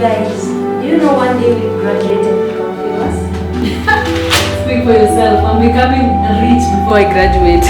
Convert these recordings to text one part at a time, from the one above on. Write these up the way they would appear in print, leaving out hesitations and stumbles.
Guys, do you know one day we graduated from famous? Speak for yourself. I'm becoming rich before I graduate.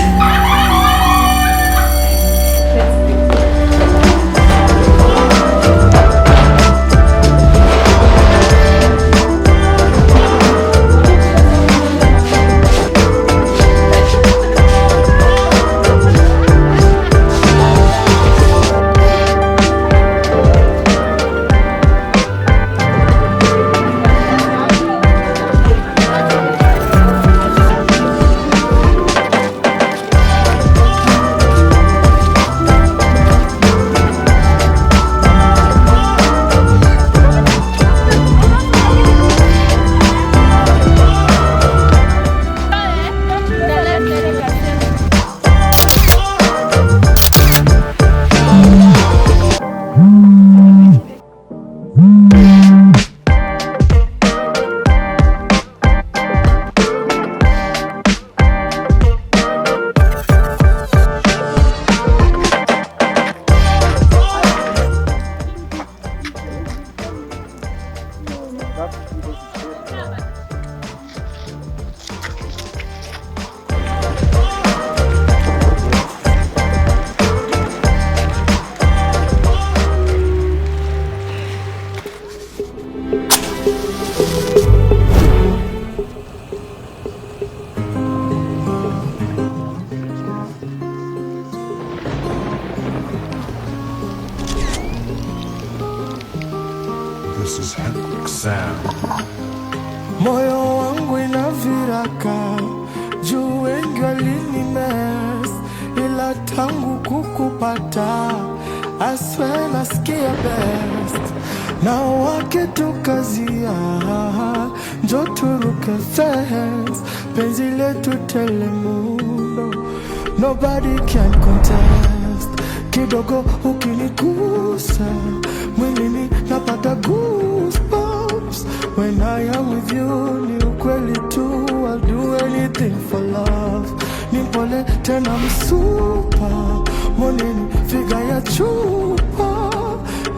This is Henrik Sam. Moyo wangu ina viraka juu wengi walinimes, ila tangu kukupata I swear nasikia best. Na wakitukazia njo turuke fence, penzi letu telemundo, nobody can contest. Kidogo ukinigusa mwilini napata goosebumps. When I am with you ni ukweli tu, I'll do anything for love. Nimpole tena msupa, moneni figa ya chupa,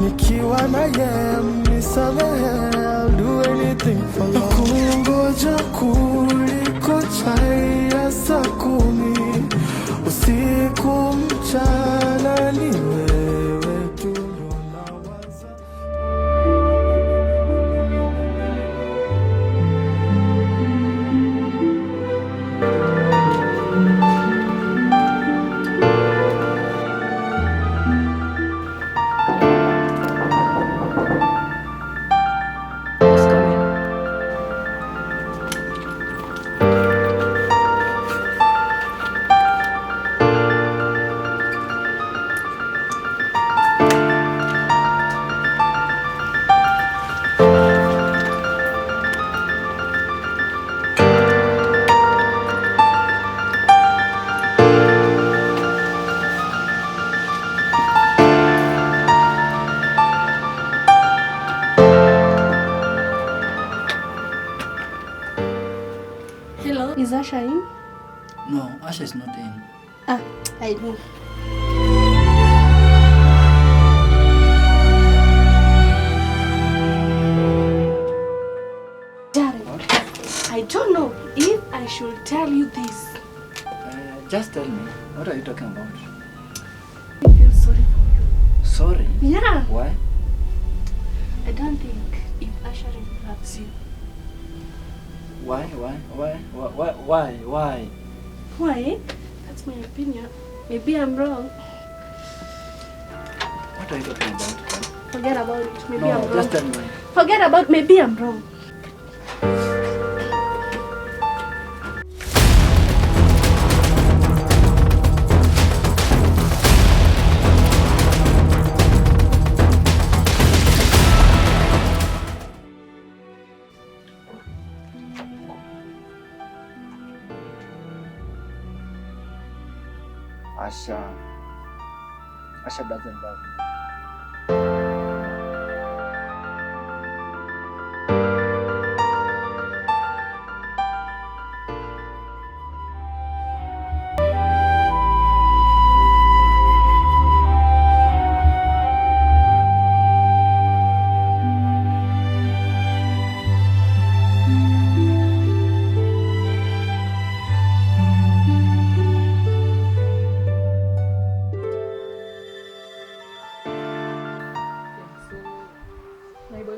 nikiwa na ye mnisamehe, I'll do anything for love. Kungoja kuliko chai ya saa 10 usiku mchana, ni wewe tu ndo nawaza. Hello, is Asha in? No, Asha is not in. Ah, I do. Jared, I don't know if I should tell you this. Just tell me, what are you talking about? I feel sorry for you. Sorry? Yeah. Why? I don't think if Asha really loves you. Why? Why? That's my opinion. Maybe I'm wrong. What are you talking about? Forget about it. Maybe No, I'm wrong. just tell me. Forget about maybe I'm wrong. Asha doesn't love me.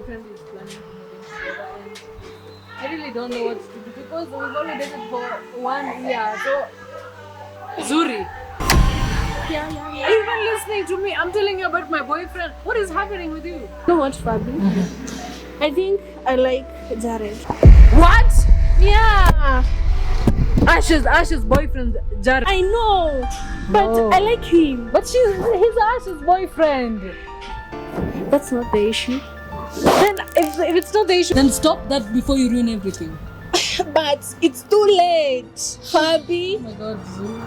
boyfriend is planning to move in together, and I really don't know what to do because we've only dated for 1 year. So, Zuri. Yeah. Are you even listening to me? I'm telling you about my boyfriend. What is happening with you? You know what, Fabi? I think I like Jared. What? Yeah. Ash's boyfriend, Jared. I know, but No. I like him. But he's Ash's boyfriend. That's not the issue. Then if it's not the issue, then stop that before you ruin everything. But it's too late, Fabi. Oh my God, Zuri.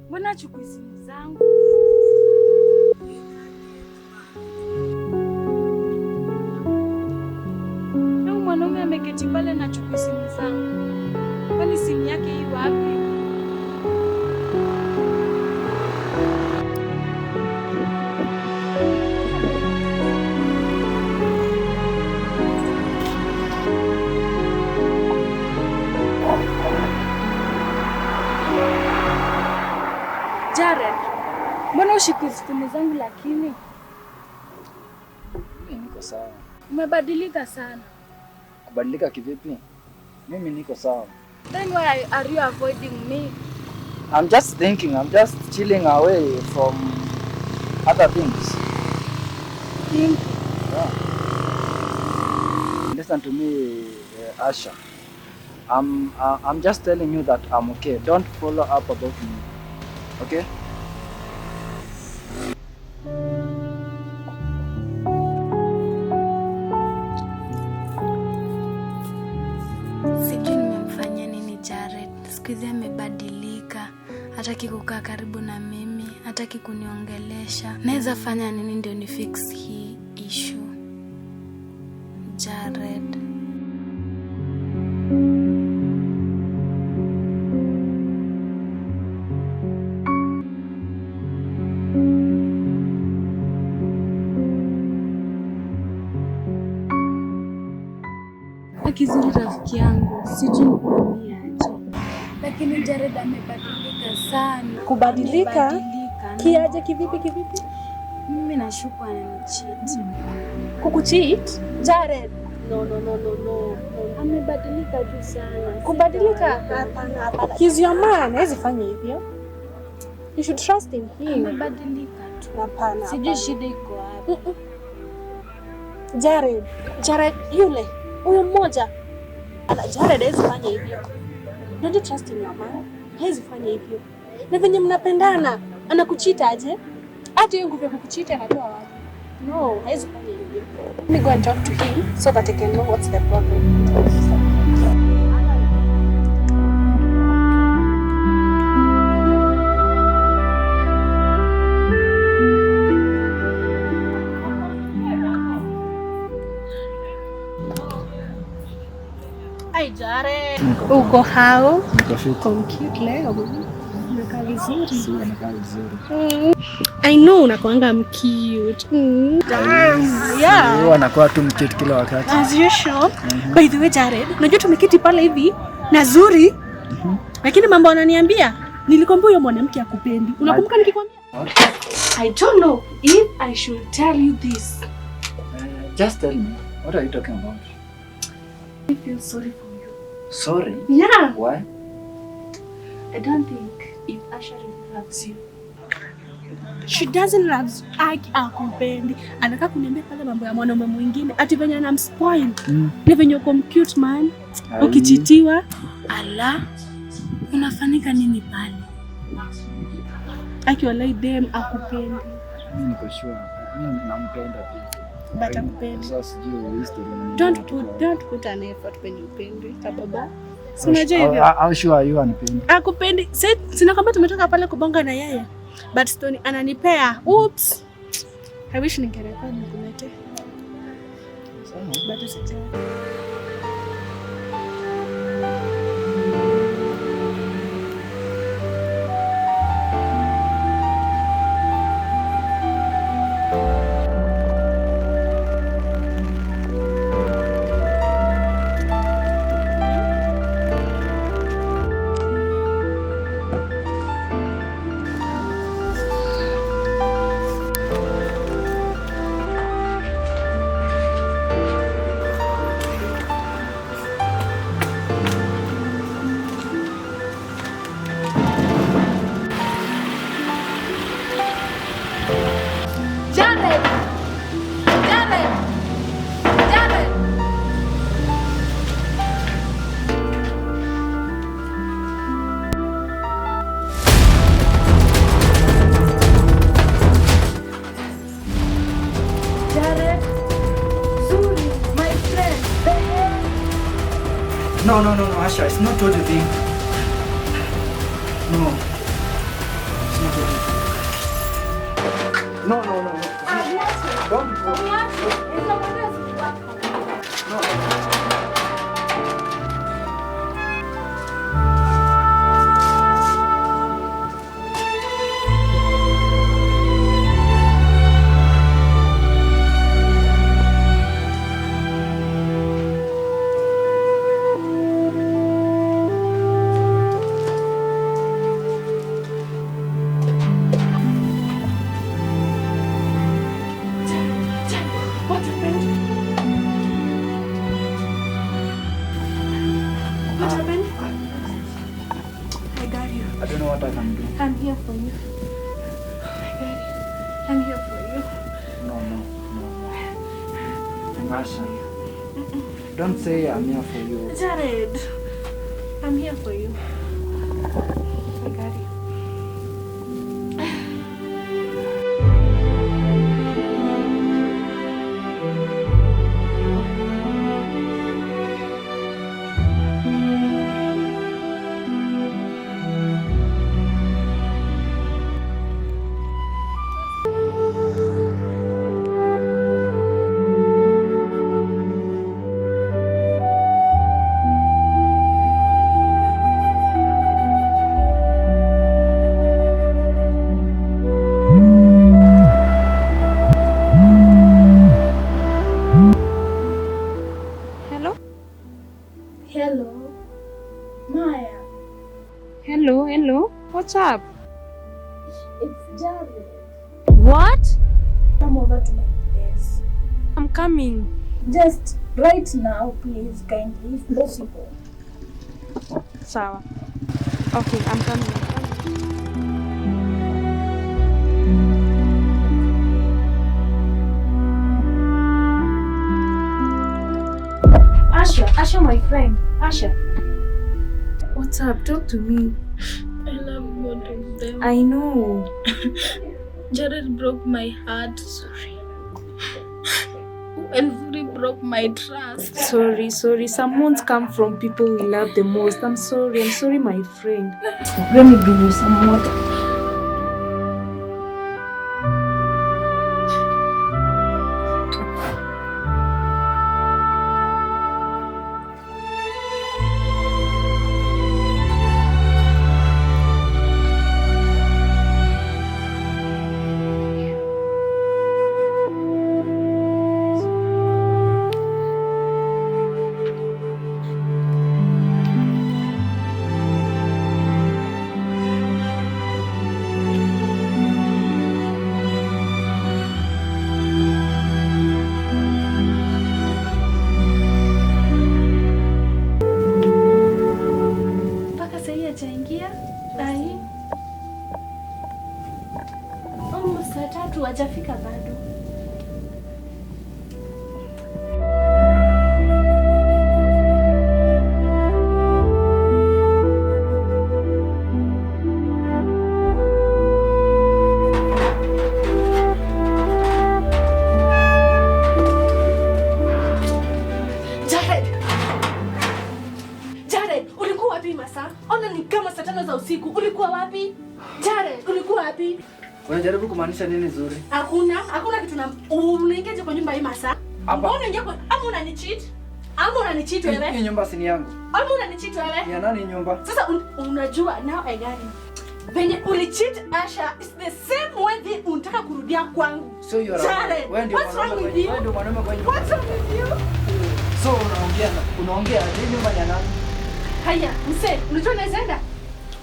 Mbona chukui simu zangu? Huyu mwanaume ameketi pale na chukui simu zangu. Kwani simu yake iko wapi? Jared, mbona ushiki simu zangu lakini? Mimi niko sawa. Umebadilika sana. Kubadilika kivipi? Mimi niko sawa. Then why are you avoiding me? I'm just thinking, I'm just chilling away from other things. Think. Yeah. Listen to me, Asha. I'm just telling you that I'm okay. Don't follow up about me. Okay? Sijui nimemfanyia nini Jared. Siku hizi amebadilika, hataki kukaa karibu na mimi, hataki kuniongelesha. Naweza fanya nini ndio ni fix hii issue? Jared. Kizuri rafiki yangu, sijui nikwambie aje. Lakini Jared amebadilika sana. Kubadilika? Kiaje kivipi? Mimi nashuku ananicheat. Kukucheat? Jared. No. Amebadilika tu sana. Kubadilika? Hapana. He's your man, hawezi fanya hivyo. You should trust him. Amebadilika tu. Hapana. Sijui shida iko wapi. Jared yule. Huyo mmoja. Jared hawezi fanya hivyo. Don't trust him, your man. Hawezi fanya hivyo. Na venye mnapendana, anakuchita aje? Hata hiyo nguvu ya kukuchita anatoa wapi? No, hawezi fanya hivyo. Let me go and talk to him so that I can know what's the problem. Hi Jared. Uko how? Niko fit. Cute leo. Unakaa vizuri. Si unakaa vizuri. I know unakuanga cute. Yeah. Wewe unakuwa tu mcute kila wakati. As usual. By the way Jared, unajua tumeketi pale hivi na Zuri. Lakini mambo ananiambia, nilikwambia huyo mwanamke akupendi. Unakumbuka nikikwambia? I don't know if I should tell you this. Just tell me, what are you talking about? I feel sorry for you. Sorry? Yeah. Why? I don't think if Asha really loves you. She doesn't love you. Akupendi. Anataka kuniambia pale mambo ya mwanaume mwingine. Ati venye anamspoil. Ni venye uko cute man. Ukichitiwa. Ala. Unafanyika nini pale? Akiwa like them akupendi. Mimi niko sure. Mimi nampenda pia. but akupendi. Sasa sijui history. Don't put an effort kwenye upendi. Kababa. Si unajua hivyo? How sure are you anipendi? Akupendi. Sina kwamba tumetoka pale kubonga na yeye. But Stone ananipea. Oops. I wish ningerekodi nikulete. Bado sijui. No, Asha, it's not what you think. No. It's not what you think. No. Don't go. No. I don't know what I can do. I'm here for you. I got it. I'm here for you. No. Asha, don't say I'm here for you. Jared, I'm here for you. I got it. Hello, Maya. Hello. What's up? It's Jared. What? Come over to my place. I'm coming. Just right now, please, kindly, if possible. Sawa. Okay, I'm coming. Asha, my friend. Asha. What's up? Talk to me. I love both of them. I know. Jared broke my heart. Sorry. And Zuri broke my trust. Sorry. Some wounds come from people we love the most. I'm sorry, my friend. Let me bring you some water. Hajafika bado. Unajaribu kumaanisha nini Zuri? Hakuna kitu na unaingiaje kwa nyumba hii masaa? Mbona unaingia kwa ama unanicheat? Ama unanicheat wewe? Hii nyumba si ni yangu. Ama unanicheat wewe? Ni ya nani nyumba? Sasa unajua now I got it. Venye ulicheat Asha is the same way that unataka kurudia kwangu. So you are wewe ndio mwanaume. Wewe ndio mwanaume kwa nyumba. What's wrong with you? So unaongea hii nyumba ni ya nani? Haya, mse, unajua naenda?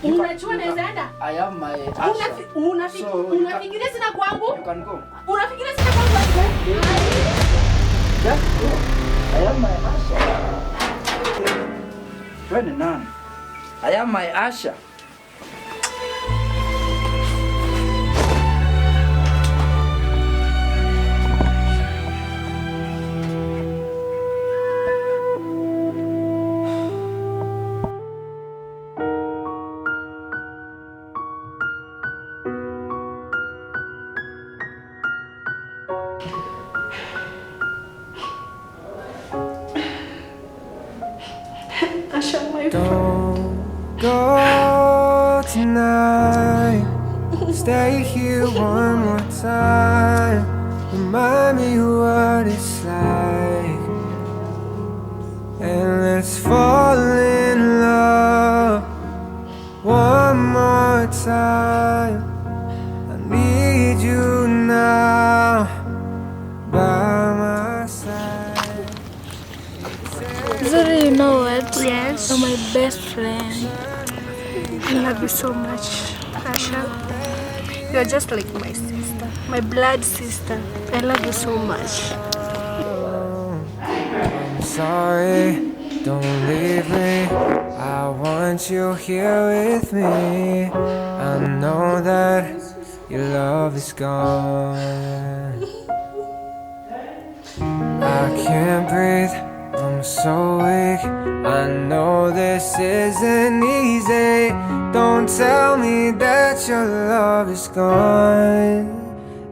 Unajua naenda? I have my Asha. Unafikiria sina kwangu? You can go. Unafikiria sina kwangu? Just go. I have my Asha. Wewe ni nani? I have my Asha. Asha, my Don't go tonight. Stay here one more time. Remind me what it's like. And let's fall in love one more time. I need you now by my side. Zuri, you know what? Yes. You're my best friend. I love you so much, Asha. You're just like my sister, my blood sister. I love you so much. I'm sorry, don't leave me. I want you here with me. I know that your love is gone. I can't breathe, I'm so weak. I know this isn't easy. Don't tell me that your love is gone.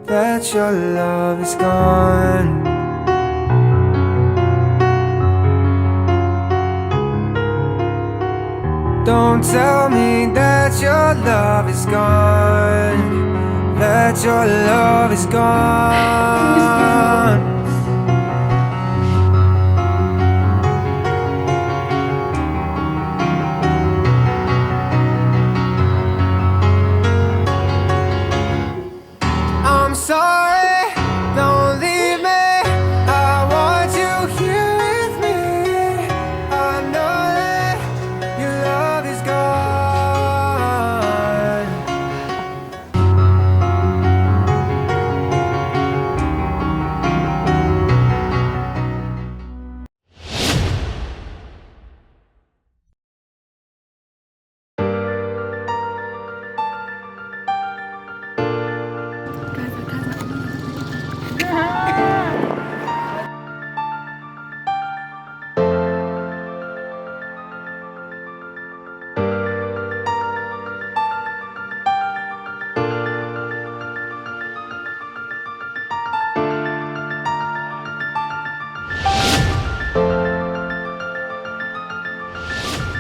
That your love is gone. Don't tell me that your love is gone. That your love is gone.